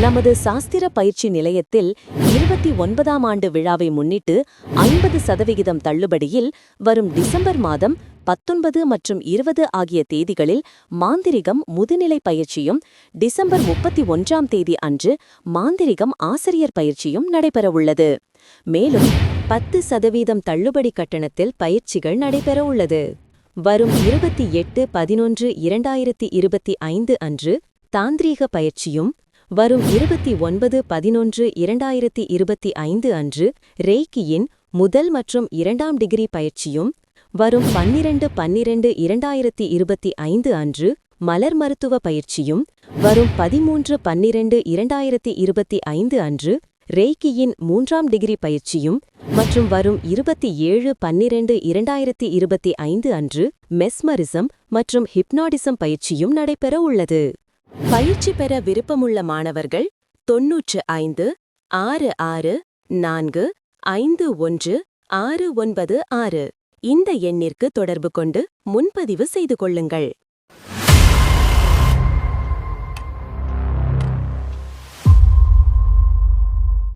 நமது சாஸ்திர பயிற்சி நிலையத்தில் 29ஆம் ஆண்டு விழாவை முன்னிட்டு 50% தள்ளுபடியில் வரும் டிசம்பர் மாதம் 19 மற்றும் 20 ஆகிய தேதிகளில் மாந்திரிகம் முதுநிலை பயிற்சியும், டிசம்பர் 31ஆம் தேதி அன்று மாந்திரிகம் ஆசிரியர் பயிற்சியும் நடைபெறவுள்ளது. மேலும் 10% தள்ளுபடி கட்டணத்தில் பயிற்சிகள் நடைபெற உள்ளது. வரும் 28-11-2025 அன்று தாந்திரீக பயிற்சியும், வரும் 29-11-2025 அன்று ரேக்கியின் முதல் மற்றும் 2ஆம் டிகிரி பயிற்சியும், வரும் 12-12-2025 அன்று மலர் மருத்துவ பயிற்சியும், வரும் 13-12-2025 அன்று ரேக்கியின் 3ஆம் டிகிரி பயிற்சியும் மற்றும் வரும் 27-12-2025 அன்று மெஸ்மரிசம் மற்றும் ஹிப்னாடிசம் பயிற்சியும் நடைபெற உள்ளது. பயிற்சி பெற விருப்பமுள்ள மாணவர்கள் 95-66-4-51-696 இந்த எண்ணிற்கு தொடர்பு கொண்டு முன்பதிவு செய்து கொள்ளுங்கள்.